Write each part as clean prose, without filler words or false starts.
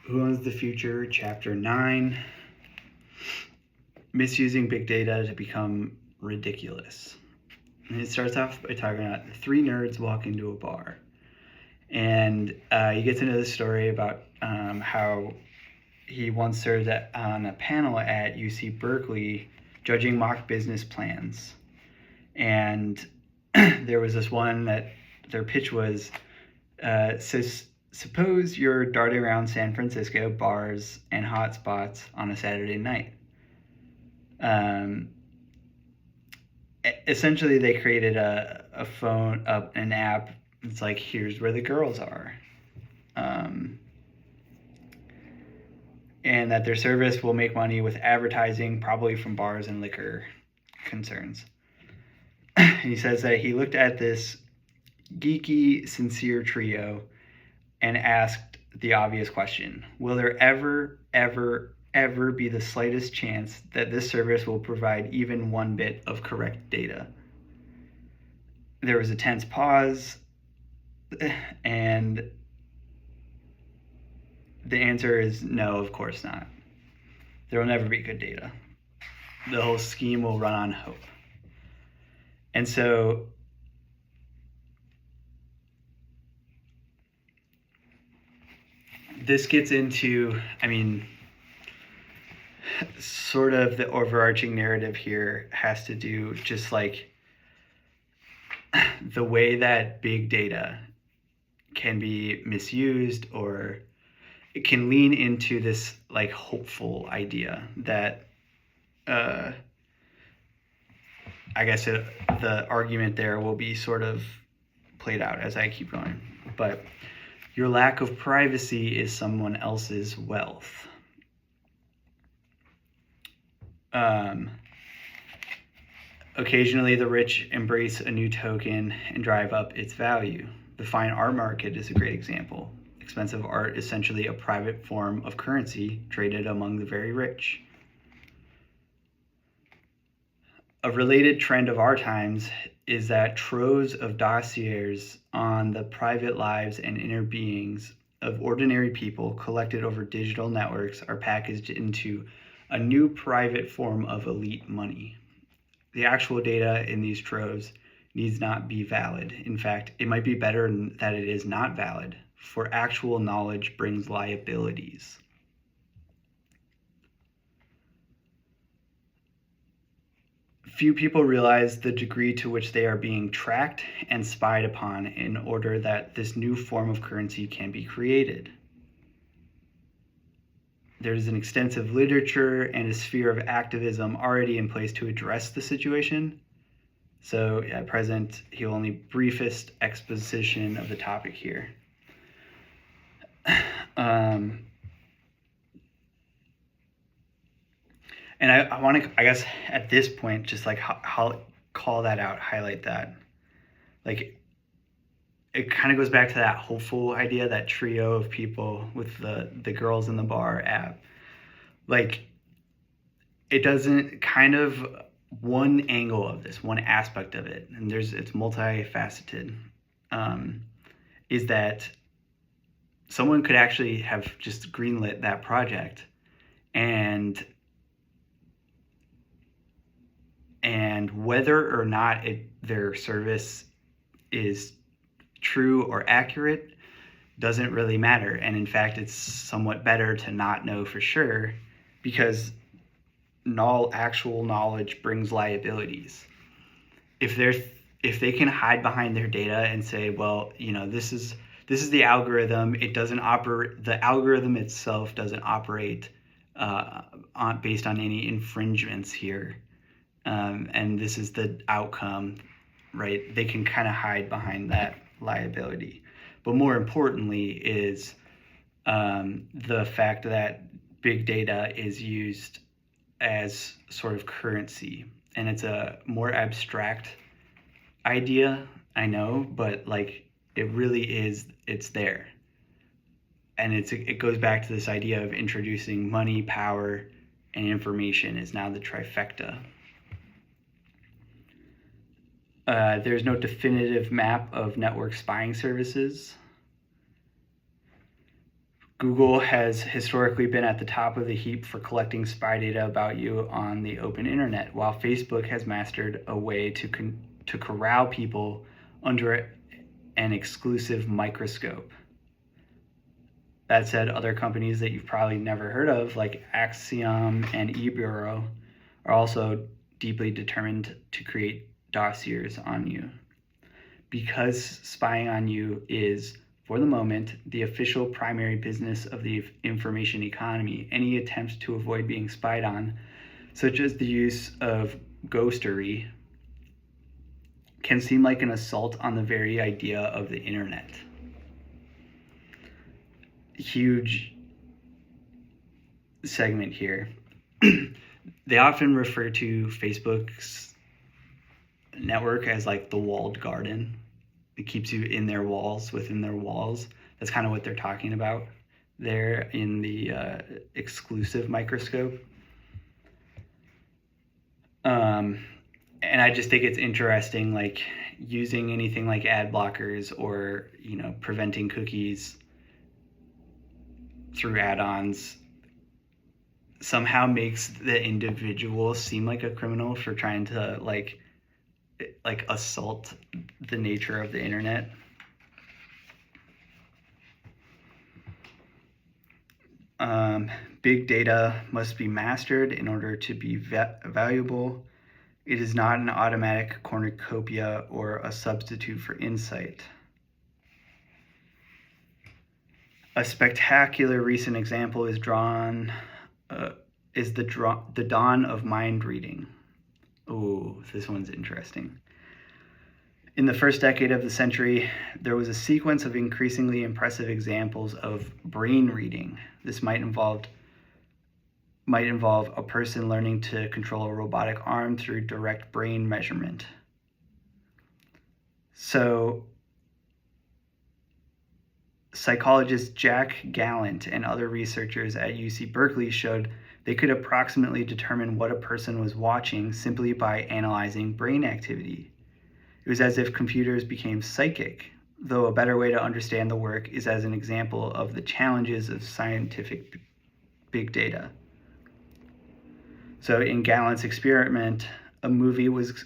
Who Owns the Future, Chapter 9, Misusing Big Data to Become Ridiculous. And it starts off by talking about three nerds walk into a bar. And you get to know the story about how he once served on a panel at UC Berkeley judging mock business plans. And there was this one that their pitch was, suppose you're darting around San Francisco bars and hotspots on a Saturday night. Essentially, they created an app. It's like, here's where the girls are. And that their service will make money with advertising, probably from bars and liquor concerns. And he says that he looked at this geeky, sincere trio and asked the obvious question: will there ever be the slightest chance that this service will provide even one bit of correct data? There was a tense pause, and the answer is no, of course not. There will never be good data. The whole scheme will run on hope. And so this gets into, sort of the overarching narrative here has to do just like the way that big data can be misused, or it can lean into this like hopeful idea that I guess the argument there will be sort of played out as I keep going. But your lack of privacy is someone else's wealth. Occasionally, the rich embrace a new token and drive up its value. The fine art market is a great example. Expensive art is essentially a private form of currency traded among the very rich. A related trend of our times is that troves of dossiers on the private lives and inner beings of ordinary people collected over digital networks are packaged into a new private form of elite money. The actual data in these troves needs not be valid. In fact, it might be better that it is not valid, for actual knowledge brings liabilities. Few people realize the degree to which they are being tracked and spied upon in order that this new form of currency can be created. There's an extensive literature and a sphere of activism already in place to address the situation. So at present, he'll only briefest exposition of the topic here. And I want to, I guess, at this point, just like how call that out, highlight that. Like, it kind of goes back to that hopeful idea, that trio of people with the girls in the bar app. Like, it doesn't kind of one angle of this, one aspect of it, and it's multifaceted, is that someone could actually have just greenlit that project and whether or not their service is true or accurate doesn't really matter. And in fact, it's somewhat better to not know for sure, because actual knowledge brings liabilities. If they can hide behind their data and say, well, this is the algorithm. It doesn't operate. The algorithm itself doesn't operate based on any infringements here. And this is the outcome, right? They can kind of hide behind that liability. But more importantly is the fact that big data is used as sort of currency. And it's a more abstract idea, I know, but like it really is, it's there. And it goes back to this idea of introducing money, power, and information is now the trifecta. There's no definitive map of network spying services. Google has historically been at the top of the heap for collecting spy data about you on the open internet, while Facebook has mastered a way to corral people under an exclusive microscope. That said, other companies that you've probably never heard of, like Axiom and eBureau, are also deeply determined to create dossiers on you. Because spying on you is, for the moment, the official primary business of the information economy, any attempts to avoid being spied on, such as the use of ghostery, can seem like an assault on the very idea of the internet. Huge segment here. They often refer to Facebook's network as like the walled garden. It keeps you in their walls, within their walls. That's kind of what they're talking about there in the exclusive microscope. And I just think it's interesting, like using anything like ad blockers or, preventing cookies through add-ons somehow makes the individual seem like a criminal for trying to like assault the nature of the internet. Big data must be mastered in order to be valuable. It is not an automatic cornucopia or a substitute for insight. A spectacular recent example is the dawn of mind reading. Oh, this one's interesting. In the first decade of the century, there was a sequence of increasingly impressive examples of brain reading. This might involve a person learning to control a robotic arm through direct brain measurement. So, psychologist Jack Gallant and other researchers at UC Berkeley showed they could approximately determine what a person was watching simply by analyzing brain activity. It was as if computers became psychic, though a better way to understand the work is as an example of the challenges of scientific big data. So in Gallant's experiment, a movie was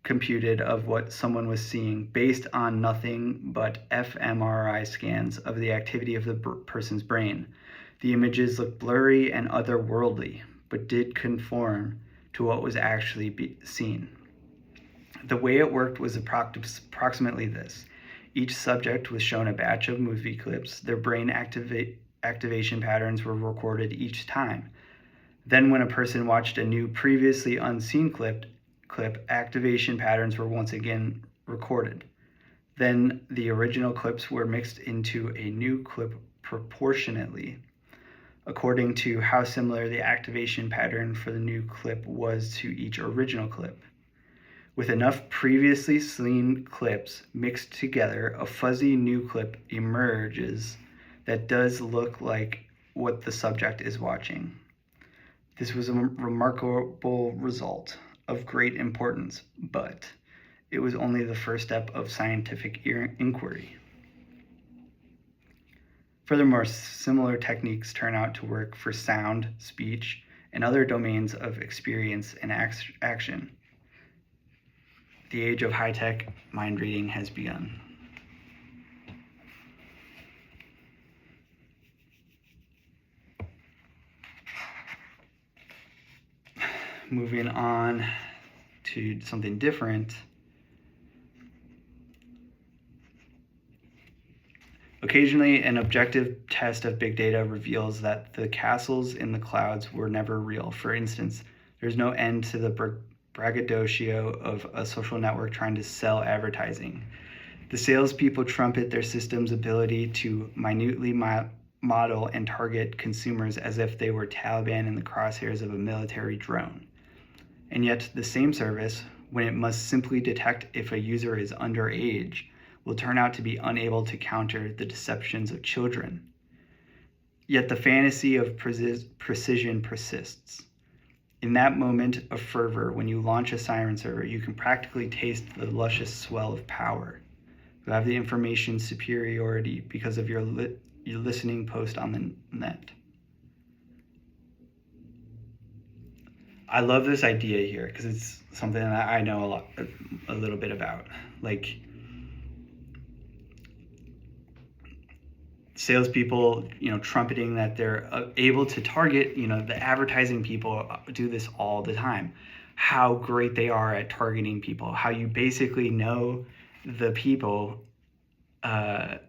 computed of what someone was seeing based on nothing but fMRI scans of the activity of the person's brain. The images looked blurry and otherworldly, but did conform to what was actually seen. The way it worked was approximately this. Each subject was shown a batch of movie clips. Their brain activation patterns were recorded each time. Then when a person watched a new previously unseen clip, activation patterns were once again recorded. Then the original clips were mixed into a new clip proportionately, according to how similar the activation pattern for the new clip was to each original clip. With enough previously seen clips mixed together, a fuzzy new clip emerges that does look like what the subject is watching. This was a remarkable result of great importance, but it was only the first step of scientific inquiry. Furthermore, similar techniques turn out to work for sound, speech, and other domains of experience and action. The age of high-tech mind reading has begun. Moving on to something different. Occasionally, an objective test of big data reveals that the castles in the clouds were never real. For instance, there's no end to the braggadocio of a social network trying to sell advertising. The salespeople trumpet their system's ability to minutely model and target consumers as if they were Taliban in the crosshairs of a military drone. And yet, the same service, when it must simply detect if a user is underage, will turn out to be unable to counter the deceptions of children. Yet the fantasy of precision persists. In that moment of fervor, when you launch a siren server, you can practically taste the luscious swell of power. You have the information superiority because of your your listening post on the net. I love this idea here because it's something that I know a little bit about. Like, salespeople, trumpeting that they're able to target, the advertising people do this all the time. How great they are at targeting people, how you basically know the people that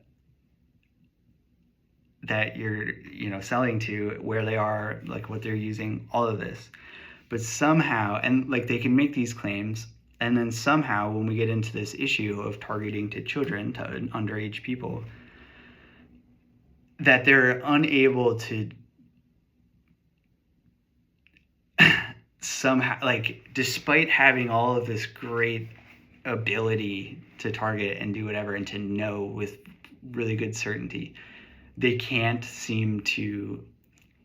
you're, selling to, where they are, like what they're using, all of this. But somehow, and like they can make these claims, and then somehow when we get into this issue of targeting to children, to underage people, that they're unable to somehow, like, despite having all of this great ability to target and do whatever and to know with really good certainty, they can't seem to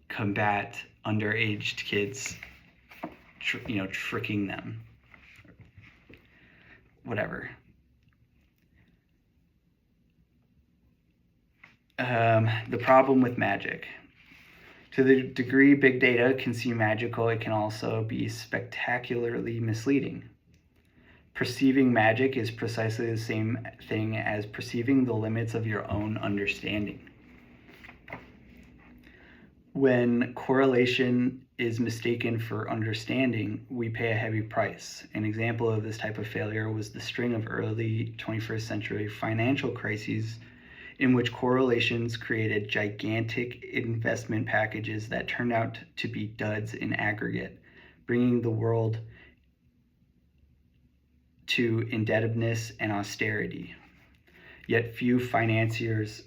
combat underage kids, tricking them, whatever. The problem with magic. To the degree big data can seem magical, it can also be spectacularly misleading. Perceiving magic is precisely the same thing as perceiving the limits of your own understanding. When correlation is mistaken for understanding, we pay a heavy price. An example of this type of failure was the string of early 21st century financial crises in which correlations created gigantic investment packages that turned out to be duds in aggregate, bringing the world to indebtedness and austerity. Yet few financiers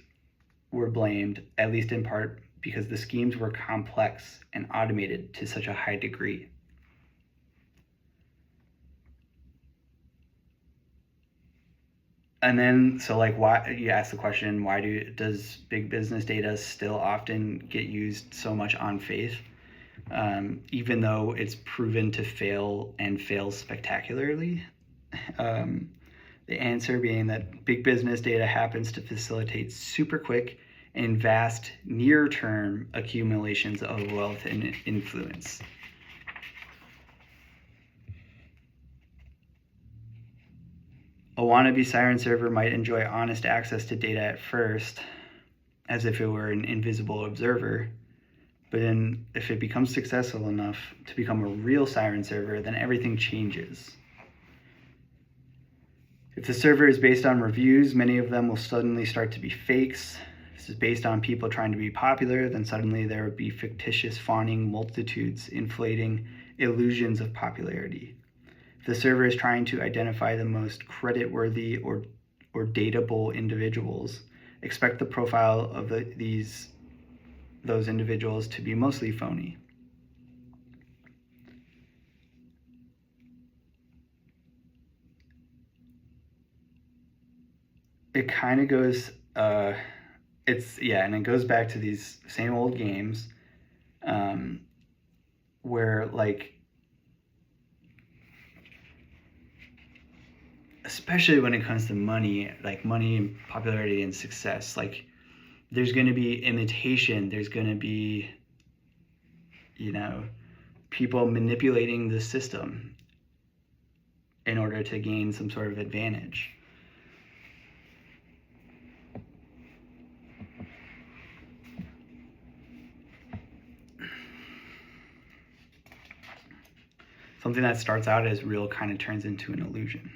were blamed, at least in part because the schemes were complex and automated to such a high degree. And then, so like, why, you ask the question, why does big business data still often get used so much on faith, even though it's proven to fail and fails spectacularly? The answer being that big business data happens to facilitate super quick and vast near-term accumulations of wealth and influence. A wannabe siren server might enjoy honest access to data at first, as if it were an invisible observer, but then if it becomes successful enough to become a real siren server, then everything changes. If the server is based on reviews, many of them will suddenly start to be fakes. If this is based on people trying to be popular, then suddenly there would be fictitious fawning multitudes inflating illusions of popularity. If the server is trying to identify the most creditworthy or dateable individuals, expect the profile of those individuals to be mostly phony. It kind of goes, and it goes back to these same old games, where, like, especially when it comes to money, like money, popularity, and success, like, there's going to be imitation, there's going to be, people manipulating the system in order to gain some sort of advantage. Something that starts out as real kind of turns into an illusion.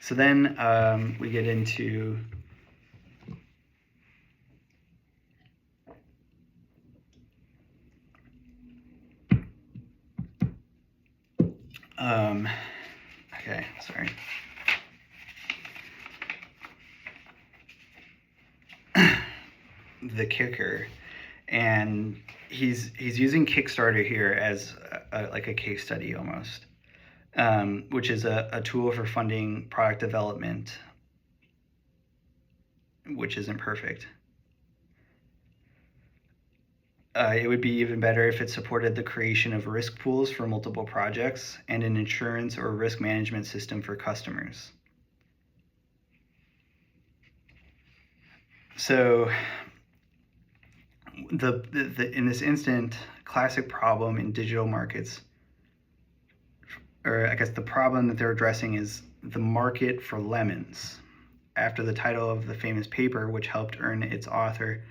So then we get into okay, sorry. The kicker, and he's using Kickstarter here as like a case study almost, which is a tool for funding product development, which isn't perfect. It would be even better if it supported the creation of risk pools for multiple projects and an insurance or risk management system for customers. So in this instant, classic problem in digital markets, or I guess the problem that they're addressing is the market for lemons, after the title of the famous paper, which helped earn its author,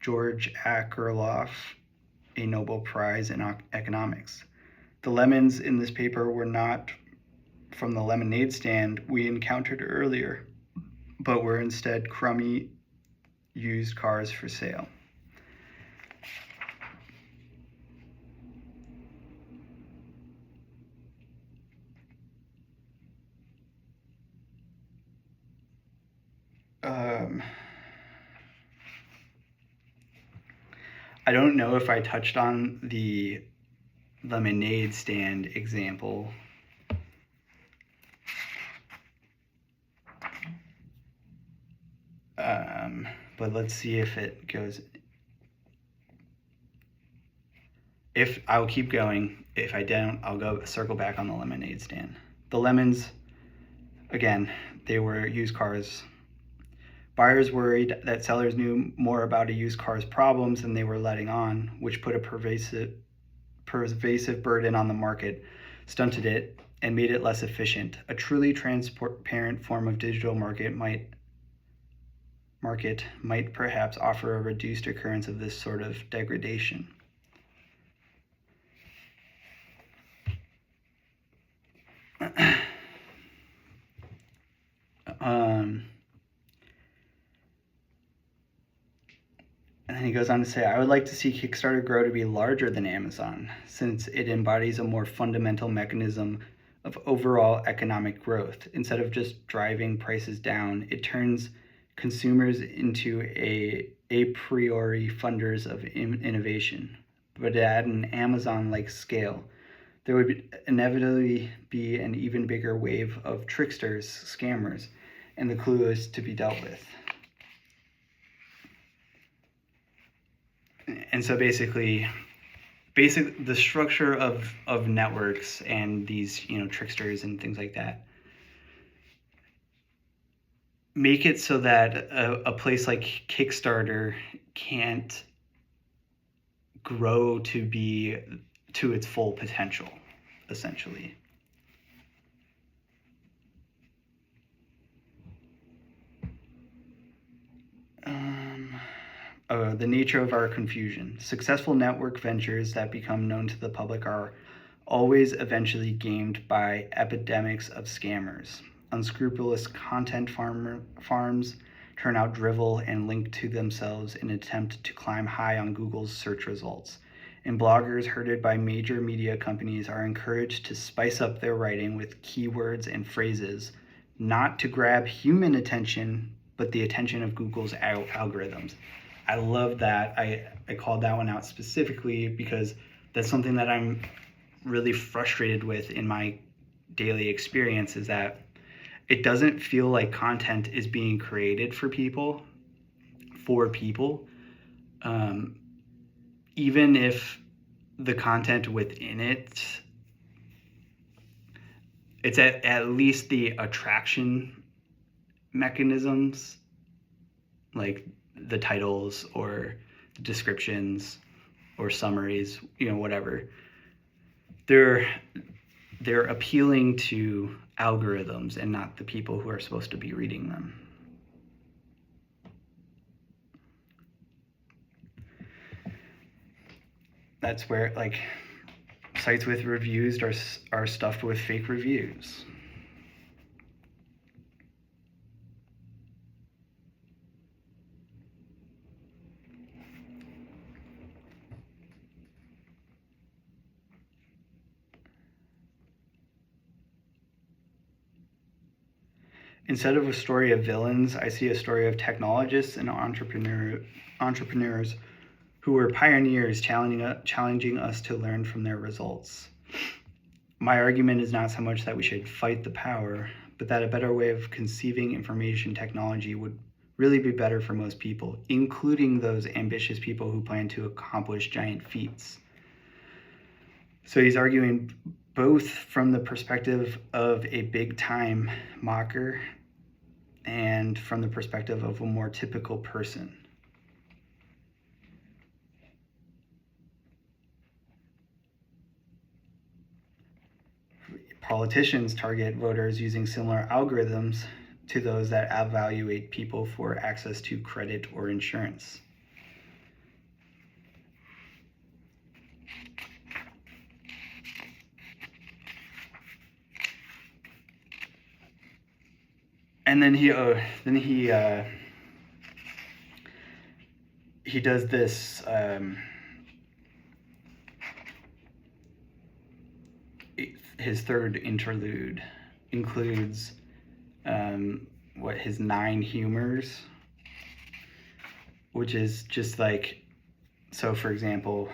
George Akerlof, a Nobel Prize in economics. The lemons in this paper were not from the lemonade stand we encountered earlier, but were instead crummy used cars for sale. I don't know if I touched on the lemonade stand example. But let's see if it goes. If I'll keep going. If I don't, I'll go circle back on the lemonade stand. The lemons, again, they were used cars. Buyers worried that sellers knew more about a used car's problems than they were letting on, which put a pervasive burden on the market, stunted it, and made it less efficient. A truly transparent form of digital market might perhaps offer a reduced occurrence of this sort of degradation. And then he goes on to say, I would like to see Kickstarter grow to be larger than Amazon, since it embodies a more fundamental mechanism of overall economic growth. Instead of just driving prices down, it turns consumers into a priori funders of innovation. But at an Amazon-like scale, there would inevitably be an even bigger wave of tricksters, scammers, and the clueless to be dealt with. And so basically the structure of networks and these tricksters and things like that make it so that a place like Kickstarter can't grow to its full potential, essentially. The nature of our confusion. Successful network ventures that become known to the public are always eventually gamed by epidemics of scammers. Unscrupulous content farms turn out drivel and link to themselves in an attempt to climb high on Google's search results. And bloggers herded by major media companies are encouraged to spice up their writing with keywords and phrases, not to grab human attention, but the attention of Google's algorithms. I love that. I called that one out specifically because that's something that I'm really frustrated with in my daily experience, is that it doesn't feel like content is being created for people, even if the content within it's at least the attraction mechanisms, like the titles or the descriptions or summaries, whatever. They're appealing to algorithms and not the people who are supposed to be reading them. That's where sites with reviews are stuffed with fake reviews. Instead of a story of villains, I see a story of technologists and entrepreneurs who were pioneers challenging us to learn from their results. My argument is not so much that we should fight the power, but that a better way of conceiving information technology would really be better for most people, including those ambitious people who plan to accomplish giant feats. So he's arguing both from the perspective of a big-time mocker and from the perspective of a more typical person. Politicians target voters using similar algorithms to those that evaluate people for access to credit or insurance. And then he does this his third interlude includes his 9 humors, which is just like, so for example,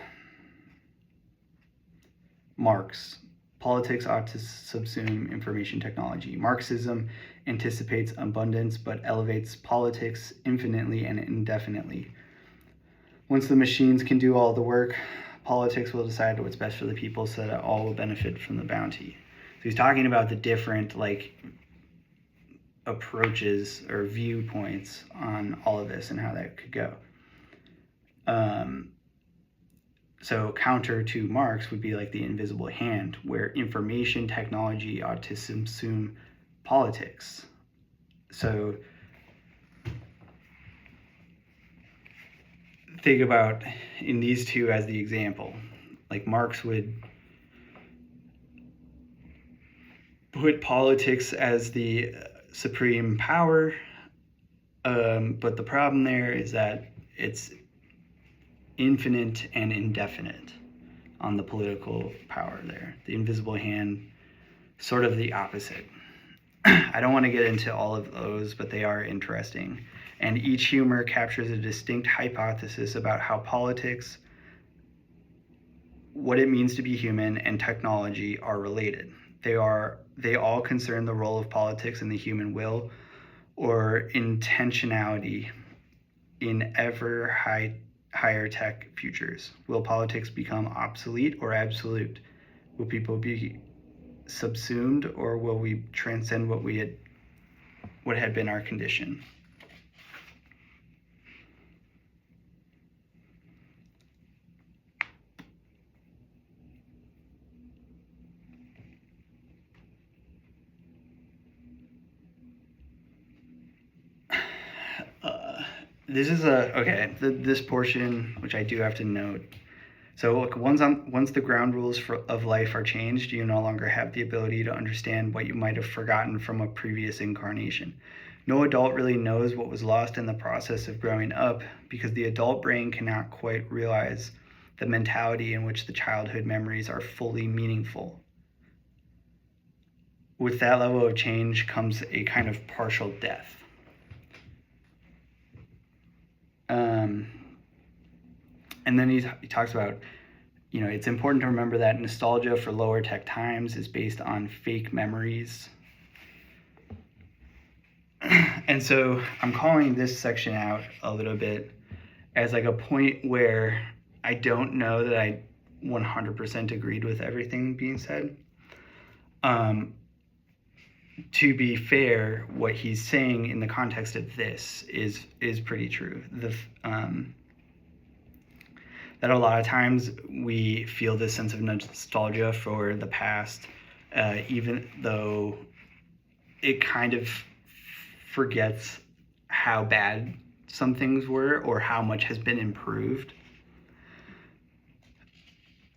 Marx. Politics ought to subsume information technology. Marxism anticipates abundance but elevates politics infinitely and indefinitely. Once the machines can do all the work, politics will decide what's best for the people so that all will benefit from the bounty. So he's talking about the different approaches or viewpoints on all of this and how that could go. So counter to Marx would be like the invisible hand, where information technology ought to subsume politics. So think about in these two as the example. Like Marx would put politics as the supreme power, but the problem there is that it's infinite and indefinite on the political power there. The invisible hand, sort of the opposite. I don't want to get into all of those, but they are interesting. And each humor captures a distinct hypothesis about how politics, what it means to be human, and technology are related. They all concern the role of politics in the human will or intentionality in ever higher tech futures. Will politics become obsolete or absolute? Will people be subsumed, or will we transcend what had been our condition? This is this portion, which I do have to note. So look, once the ground rules of life are changed, you no longer have the ability to understand what you might have forgotten from a previous incarnation. No adult really knows what was lost in the process of growing up, because the adult brain cannot quite realize the mentality in which the childhood memories are fully meaningful. With that level of change comes a kind of partial death. And then he talks about, it's important to remember that nostalgia for lower tech times is based on fake memories. And so I'm calling this section out a little bit as like a point where I don't know that I 100% agreed with everything being said. To be fair, what he's saying in the context of this is pretty true. That a lot of times we feel this sense of nostalgia for the past, even though it kind of forgets how bad some things were or how much has been improved.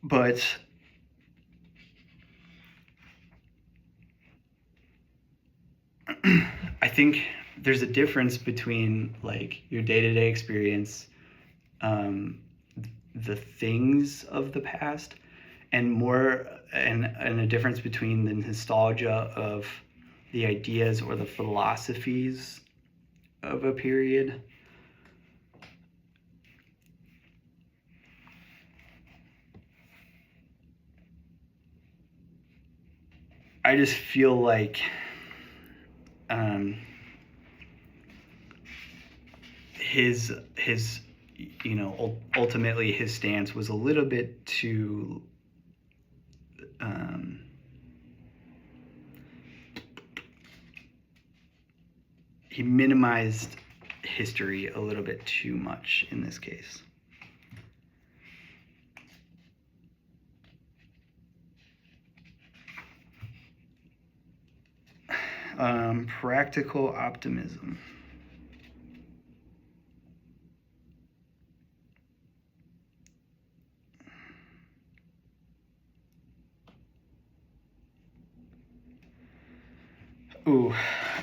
But I think there's a difference between like your day-to-day experience, the things of the past, and a difference between the nostalgia of the ideas or the philosophies of a period. I just feel like his ultimately his stance was a little bit too he minimized history a little bit too much in this case. Practical optimism. Ooh,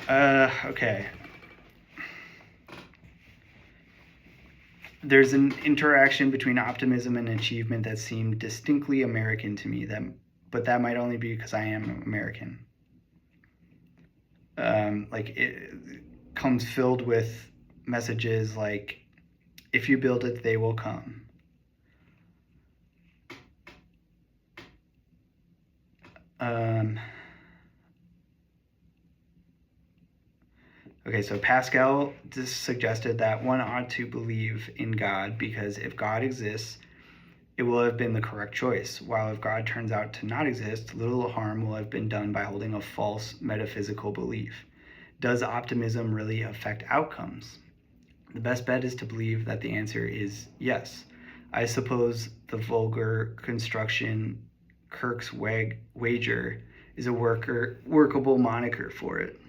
okay. There's an interaction between optimism and achievement that seemed distinctly American to me, but that might only be because I am American. Like it comes filled with messages like, if you build it, they will come. Okay, so Pascal just suggested that one ought to believe in God because if God exists, it will have been the correct choice, while if God turns out to not exist, little harm will have been done by holding a false metaphysical belief. Does optimism really affect outcomes? The best bet is to believe that the answer is yes. I suppose the vulgar construction Kirk's wager is a workable moniker for it.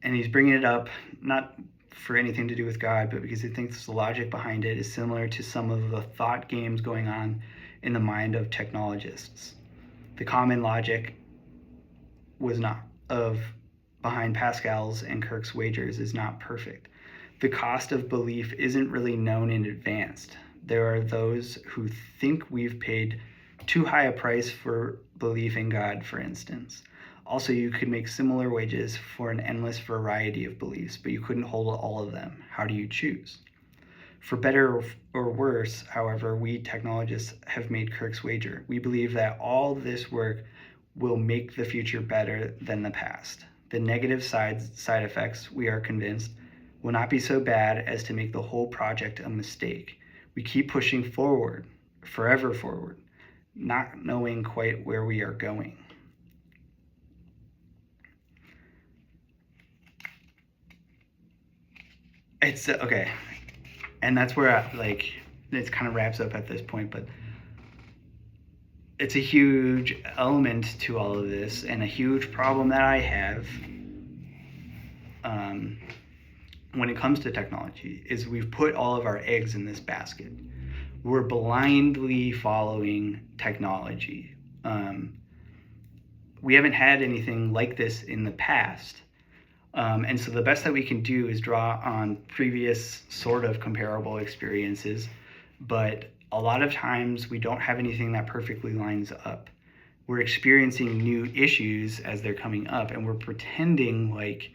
And he's bringing it up not for anything to do with God, but because he thinks the logic behind it is similar to some of the thought games going on in the mind of technologists. The common logic was not behind Pascal's and Kirk's wagers is not perfect. The cost of belief isn't really known in advance. There are those who think we've paid too high a price for belief in God, for instance. Also, you could make similar wages for an endless variety of beliefs, but you couldn't hold all of them. How do you choose? For better or worse, however, we technologists have made Kirk's wager. We believe that all this work will make the future better than the past. The negative side effects, we are convinced, will not be so bad as to make the whole project a mistake. We keep pushing forward, forever forward, not knowing quite where we are going. It's okay, and that's where it kind of wraps up at this point, but it's a huge element to all of this, and a huge problem that I have when it comes to technology is we've put all of our eggs in this basket. We're blindly following technology. We haven't had anything like this in the past. And so the best that we can do is draw on previous sort of comparable experiences, but a lot of times we don't have anything that perfectly lines up. We're experiencing new issues as they're coming up, and we're pretending like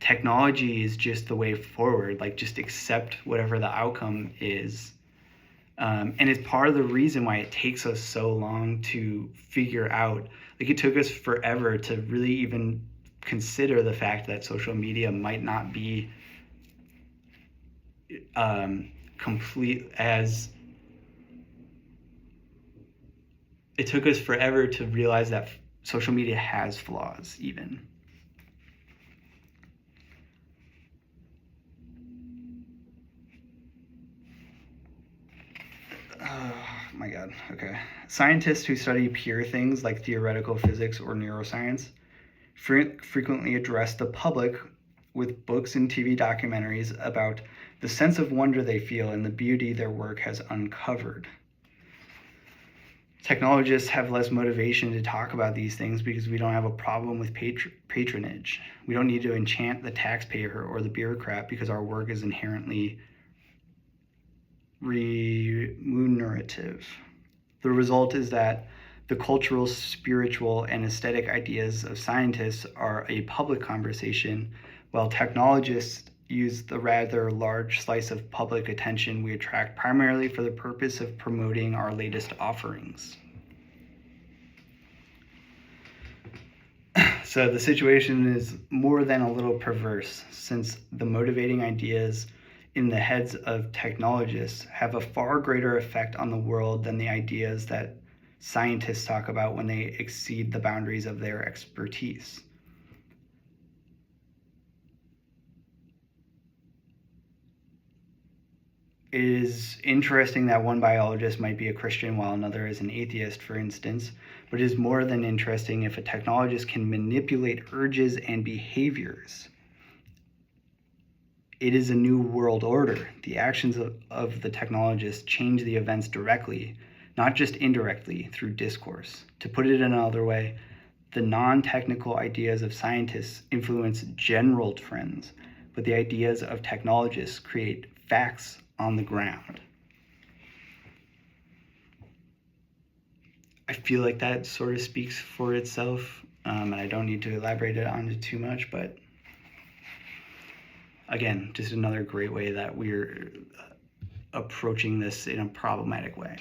technology is just the way forward, like just accept whatever the outcome is. And it's part of the reason why it takes us so long to figure out, like it took us forever to really even consider the fact that social media might not be complete as it took us forever to realize that social media has flaws even. Oh my God. Okay. Scientists who study pure things like theoretical physics or neuroscience frequently address the public with books and TV documentaries about the sense of wonder they feel and the beauty their work has uncovered. Technologists have less motivation to talk about these things because we don't have a problem with patronage. We don't need to enchant the taxpayer or the bureaucrat because our work is inherently remunerative. The result is that the cultural, spiritual, and aesthetic ideas of scientists are a public conversation, while technologists use the rather large slice of public attention we attract primarily for the purpose of promoting our latest offerings. So the situation is more than a little perverse, since the motivating ideas in the heads of technologists have a far greater effect on the world than the ideas that scientists talk about when they exceed the boundaries of their expertise. It is interesting that one biologist might be a Christian while another is an atheist, for instance, but it is more than interesting if a technologist can manipulate urges and behaviors. It is a new world order. The actions of the technologist change the events directly, not just indirectly through discourse. To put it another way, the non-technical ideas of scientists influence general trends, but the ideas of technologists create facts on the ground. I feel like that sort of speaks for itself, and I don't need to elaborate on it too much, but again, just another great way that we're approaching this in a problematic way.